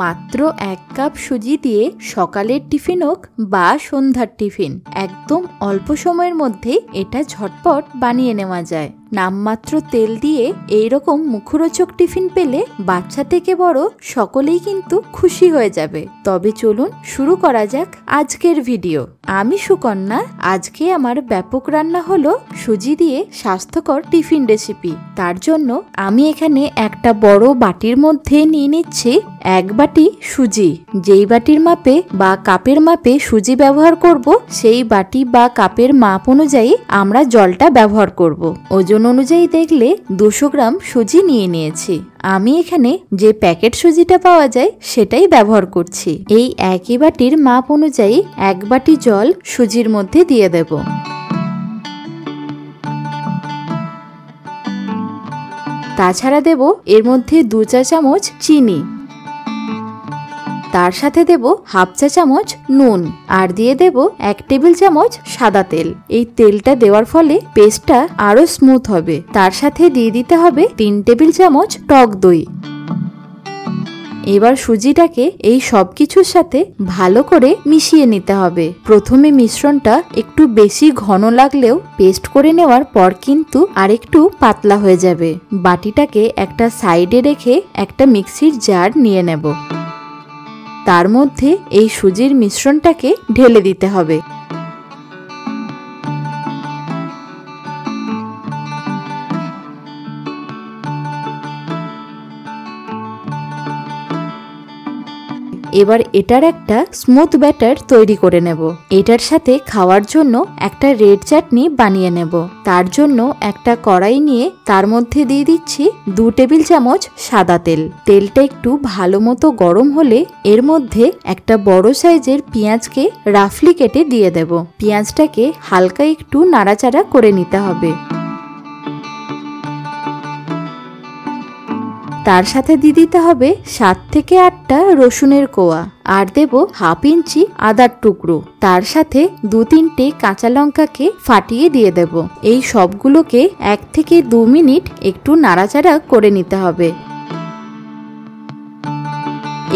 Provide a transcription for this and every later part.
মাত্র 1 কাপ সুজি দিয়ে সকালের টিফিন হোক বা সন্ধ্যার টিফিন, একদম অল্প সময়ের মধ্যে এটা ঝটপট বানিয়ে নেওয়া যায়। নামমাত্র তেল দিয়ে এইরকম মুখরোচক টিফিন পেলে বাচ্চা থেকে বড় সকলেই কিন্তু খুশি হয়ে যাবে। তবে চলুন শুরু করা যাক আজকের ভিডিও। আমি সুকন্যা। আজকে আমার ব্যাপক রান্না হলো সুজি দিয়ে স্বাস্থ্যকর টিফিন রেসিপি। তার জন্য আমি এখানে একটা বড় বাটির মধ্যে নিয়ে নিচ্ছি 1 বাটি সুজি। যেই বাটির মাপে বা কাপের মাপে সুজি ব্যবহার করব, সেই বাটি বা কাপের মাপ অনুযায়ী আমরা জলটা ব্যবহার করব। ওজন অনুযায়ী দেখলে 200 গ্রাম সুজি নিয়ে নিয়েছি। আমি এখানে যে প্যাকেট সুজিটা পাওয়া যায় সেটাই ব্যবহার করছি। এই একই বাটির মাপ অনুযায়ী 1 বাটি জল সুজির মধ্যে দিয়ে দেব। তাছাড়া দেব এর মধ্যে 2 চা চামচ চিনি, তার সাথে দেব 1/2 চা চামচ নুন, আর দিয়ে দেব 1 টেবিল চামচ সাদা তেল। এই তেলটা দেওয়ার ফলে পেস্টটা আরো স্মুথ হবে। তার সাথে দিয়ে দিতে হবে 3 টেবিল চামচ টক দই। এবার সুজিটাকে এই সব কিছুর সাথে ভালো করে মিশিয়ে নিতে হবে। প্রথমে মিশ্রণটা একটু বেশি ঘন লাগলেও পেস্ট করে নেওয়ার পর কিন্তু আরেকটু পাতলা হয়ে যাবে। বাটিটাকে একটা সাইডে রেখে একটা মিক্সির জার নিয়ে নেব। তার মধ্যে এই সুজির মিশ্রণটাকে ঢেলে দিতে হবে। এবার এটার একটা স্মুথ ব্যাটার তৈরি করে নেব। এটার সাথে খাওয়ার জন্য একটা রেড চাটনি বানিয়ে নেব। তার জন্য একটা কড়াই নিয়ে তার মধ্যে দিয়ে দিচ্ছি 2 টেবিল চামচ সাদা তেল। তেলটা একটু ভালো মতো গরম হলে এর মধ্যে একটা বড় সাইজের পেঁয়াজকে রাফলি কেটে দিয়ে দেব। পেঁয়াজটাকে হালকা একটু নাড়াচাড়া করে নিতে হবে। তার সাথে দিয়ে দিতে হবে 7 থেকে 8টা রসুনের কোয়া, আর দেব 1/2 ইঞ্চি আদার টুকরো। তার সাথে 2-3টে কাঁচা লঙ্কাকে ফাটিয়ে দিয়ে দেব। এই সবগুলোকে 1 থেকে 2 মিনিট একটু নাড়াচাড়া করে নিতে হবে।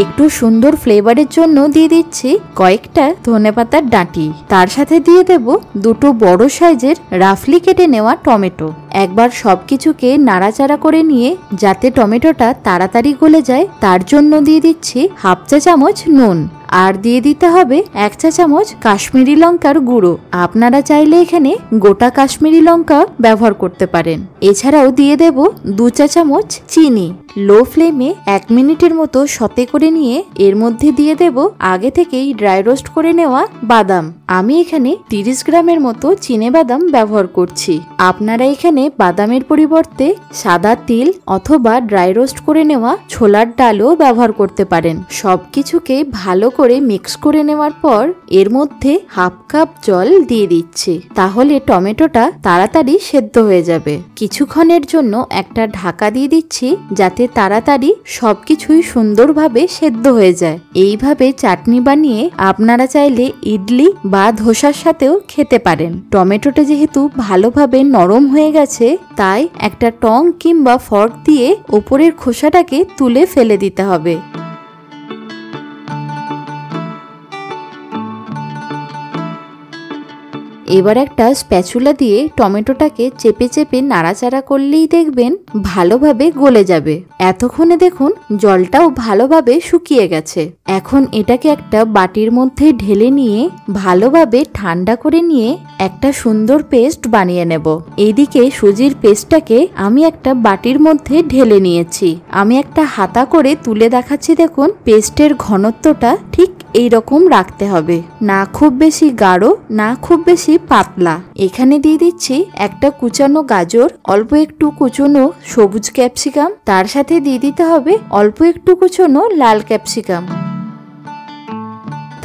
একটু সুন্দর ফ্লেভারের জন্য দিয়ে দিচ্ছি কয়েকটা ধনেপাতার ডাঁটি। তার সাথে দিয়ে দেব 2টো বড় সাইজের রাফলি কেটে নেওয়া টমেটো। একবার সবকিছুকে নাড়াচাড়া করে নিয়ে যাতে টমেটোটা তাড়াতাড়ি গলে যায়, তার জন্য দিয়ে দিচ্ছি 1/2 চা চামচ নুন, আর দিয়ে দিতে হবে 1 চা চামচ কাশ্মীরি লঙ্কার গুঁড়ো। আপনারা চাইলে এখানে গোটা কাশ্মীরি লঙ্কা ব্যবহার করতে পারেন। এছাড়াও দিয়ে দেব 2 চা চামচ চিনি। লো ফ্লেমে 1 মিনিটের মতো সতে করে নিয়ে এর মধ্যে দিয়ে দেব আগে থেকেই ড্রাই রোস্ট করে নেওয়া বাদাম। আমি এখানে 30 গ্রামের মতো চিনে বাদাম ব্যবহার করছি। আপনারা এখানে বাদামের পরিবর্তে সাদা তিল অথবা ড্রাই রোস্ট করে নেওয়া ছোলার ডালও ব্যবহার করতে পারেন। সবকিছুকে ভালো করে মিক্স করে নেওয়ার পর এর মধ্যে 1/2 কাপ জল দিয়ে দিচ্ছি। তাহলে টমেটোটা তাড়াতাড়ি সেদ্ধ হয়ে যাবে। কিছুক্ষণের জন্য একটা ঢাকা দিয়ে দিচ্ছি যাতে তাড়াতাড়ি সবকিছুই সুন্দরভাবে সেদ্ধ হয়ে যায়। এইভাবে চাটনি বানিয়ে আপনারা চাইলে ইডলি বা ধোসার সাথেও খেতে পারেন। টমেটোটা যেহেতু ভালোভাবে নরম হয়ে গেছে, তাই একটা টং কিংবা ফর্ক দিয়ে উপরের খোসাটাকে তুলে ফেলে দিতে হবে। এবার একটা স্প্যাচুলা দিয়ে টমেটোটাকে চেপে চেপে নাড়াচাড়া করলেই দেখবেন ভালোভাবে গলে যাবে। এতক্ষণে দেখুন জলটাও ভালোভাবে শুকিয়ে গেছে। এখন এটাকে একটা বাটির মধ্যে ঢেলে নিয়ে ভালোভাবে ঠান্ডা করে নিয়ে একটা সুন্দর পেস্ট বানিয়ে নেব। এইদিকে সুজির পেস্টটাকে আমি একটা বাটির মধ্যে ঢেলে নিয়েছি। আমি একটা হাতা করে তুলে দেখাচ্ছি। দেখুন পেস্টের ঘনত্বটা ঠিক এইরকম রাখতে হবে, না খুব বেশি গাঢ় না খুব বেশি পাতলা। এখানে দিয়ে দিচ্ছি একটা কুচানো গাজর, অল্প একটু কুচনো সবুজ ক্যাপসিকাম, তার সাথে দিয়ে দিতে হবে অল্প একটু কুচনো লাল ক্যাপসিকাম।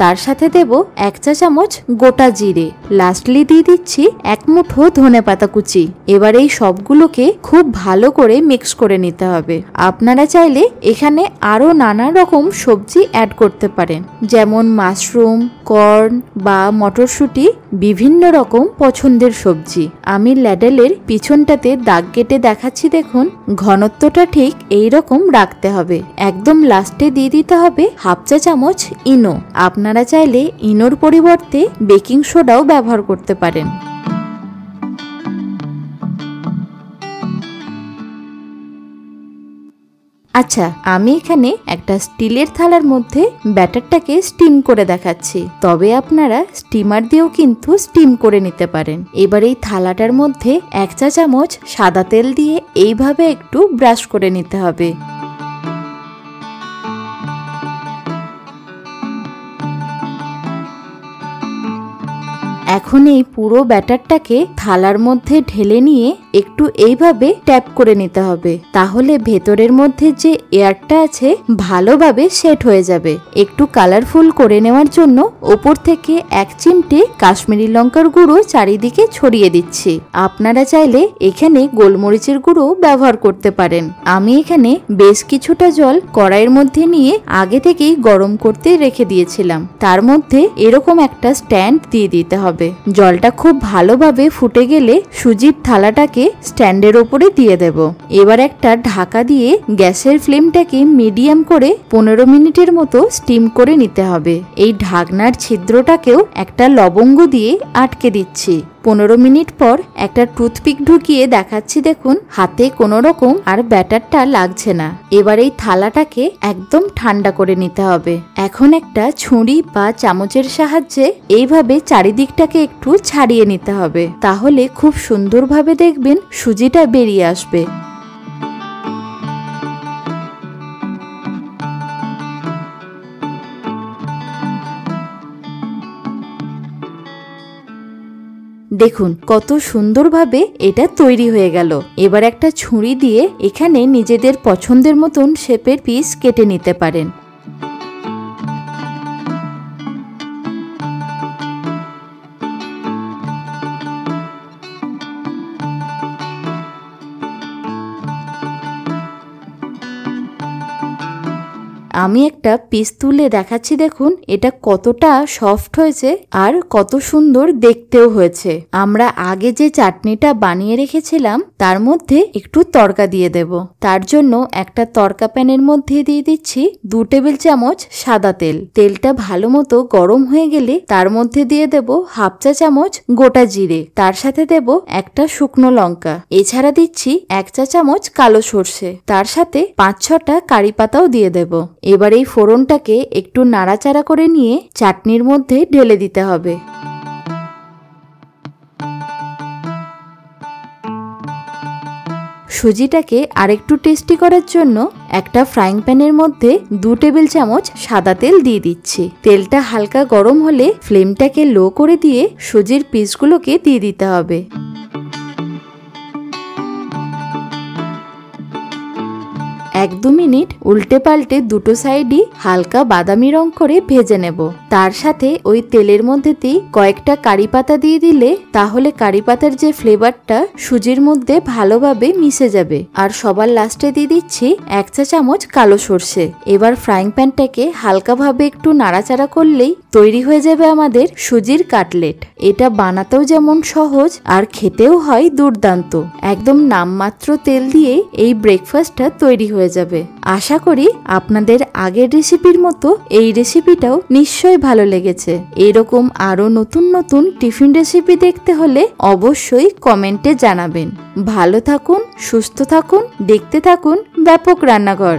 তার সাথে দেব 1 চা চামচ গোটা জিরে। লাস্টলি দিয়ে দিচ্ছি 1 মুঠো ধনেপাতা কুচি। এবার এই সবগুলোকে খুব ভালো করে মিক্স করে নিতে হবে। আপনারা চাইলে এখানে আরো নানা রকম সবজি অ্যাড করতে পারেন, যেমন মাশরুম, কর্ন বা মটরশুঁটি বিভিন্ন রকম পছন্দের সবজি। আমি ল্যাডেলের পিছনটাতে দাগ কেটে দেখাচ্ছি, দেখুন ঘনত্বটা ঠিক এই রকম রাখতে হবে। একদম লাস্টে দিয়ে দিতে হবে হাফ চা চামচ ইনো। আপনারা চাইলে ইনোর পরিবর্তে বেকিং সোডাও ব্যবহার করতে পারেন। আচ্ছা, আমি এখানে একটা স্টিলের থালার মধ্যে ব্যাটারটাকে স্টিম করে দেখাচ্ছি, তবে আপনারা স্টিমার দিয়েও কিন্তু স্টিম করে নিতে পারেন। এবার এই থালাটার মধ্যে 1 চা চামচ সাদা তেল দিয়ে এইভাবে একটু ব্রাশ করে নিতে হবে। এখন এই পুরো ব্যাটারটাকে থালার মধ্যে ঢেলে নিয়ে একটু এইভাবে ট্যাপ করে নিতে হবে, তাহলে ভেতরের মধ্যে যে এয়ারটা আছে ভালোভাবে সেট হয়ে যাবে। একটু কালারফুল করে নেওয়ার জন্য ওপর থেকে 1 চিমটে কাশ্মীরি লঙ্কার গুঁড়ো চারিদিকে ছড়িয়ে দিচ্ছি। আপনারা চাইলে এখানে গোলমরিচের গুঁড়ো ব্যবহার করতে পারেন। আমি এখানে বেশ কিছুটা জল কড়াইয়ের মধ্যে নিয়ে আগে থেকেই গরম করতে রেখে দিয়েছিলাম। তার মধ্যে এরকম একটা স্ট্যান্ড দিয়ে দিতে হবে। জলটা খুব ভালোভাবে ফুটে গেলে সুজির থালাটাকে স্ট্যান্ডের ওপরে দিয়ে দেব। এবার একটা ঢাকা দিয়ে গ্যাসের ফ্লেমটাকে মিডিয়াম করে 15 মিনিটের মতো স্টিম করে নিতে হবে। এই ঢাকনার ছিদ্রটাকেও একটা লবঙ্গ দিয়ে আটকে দিচ্ছি। 15 মিনিট পর একটা টুথপিক ঢুকিয়ে দেখাচ্ছি, দেখুন হাতে কোনো রকম আর ব্যাটারটা লাগছে না। এবার এই থালাটাকে একদম ঠান্ডা করে নিতে হবে। এখন একটা ছুরি বা চামচের সাহায্যে এইভাবে চারিদিকটাকে একটু ছাড়িয়ে নিতে হবে, তাহলে খুব সুন্দরভাবে দেখবেন সুজিটা বেরিয়ে আসবে। দেখুন কত সুন্দরভাবে এটা তৈরি হয়ে গেল। এবার একটা ছুরি দিয়ে এখানে নিজেদের পছন্দের মতন শেপের পিস কেটে নিতে পারেন। আমি একটা পিস তুলে দেখাচ্ছি, দেখুন এটা কতটা সফট হয়েছে আর কত সুন্দর দেখতেও হয়েছে। আমরা আগে যে চাটনিটা বানিয়ে রেখেছিলাম তার মধ্যে একটু তড়কা দিয়ে দেব। তার জন্য একটা তড়কা প্যানের মধ্যে দিয়ে দিচ্ছি 2 টেবিল চামচ সাদা তেল। তেলটা ভালো মতো গরম হয়ে গেলে তার মধ্যে দিয়ে দেব হাফ চা চামচ গোটা জিরে, তার সাথে দেব একটা শুকনো লঙ্কা, এছাড়া দিচ্ছি 1 চা চামচ কালো সর্ষে, তার সাথে 5-6টা কারি পাতাও দিয়ে দেব। এবার এই ফোড়নটাকে একটু নাড়াচাড়া করে নিয়ে চাটনির মধ্যে ঢেলে দিতে হবে। সুজিটাকে আরেকটু টেস্টি করার জন্য একটা ফ্রাইং প্যানের মধ্যে 2 টেবিল চামচ সাদা তেল দিয়ে দিচ্ছি। তেলটা হালকা গরম হলে ফ্লেমটাকে লো করে দিয়ে সুজির পিসগুলোকে দিয়ে দিতে হবে। 1-2 মিনিট উল্টে পাল্টে দুটো সাইডই হালকা বাদামি রং করে ভেজে নেব। তার সাথে ওই তেলের মধ্যেতেই কয়েকটা কারি পাতা দিয়ে দিলে তাহলে কারি পাতার যে ফ্লেভারটা সুজির মধ্যে ভালোভাবে মিশে যাবে। আর সবার লাস্টে দিয়ে দিচ্ছি 1 চা চামচ কালো সর্ষে। এবার ফ্রাইং প্যানটাকে হালকাভাবে একটু নাড়াচাড়া করলেই তৈরি হয়ে যাবে আমাদের সুজির কাটলেট। এটা বানাতেও যেমন সহজ আর খেতেও হয় দুর্দান্ত। একদম নামমাত্র তেল দিয়ে এই ব্রেকফাস্টটা তৈরি হয়ে যাবে। আশা করি আপনাদের আগের রেসিপির মতো এই রেসিপিটাও নিশ্চয়ই ভালো লেগেছে। এরকম আরো নতুন নতুন টিফিন রেসিপি দেখতে হলে অবশ্যই কমেন্টে জানাবেন। ভালো থাকুন, সুস্থ থাকুন, দেখতে থাকুন ব্যাপক রান্নাঘর।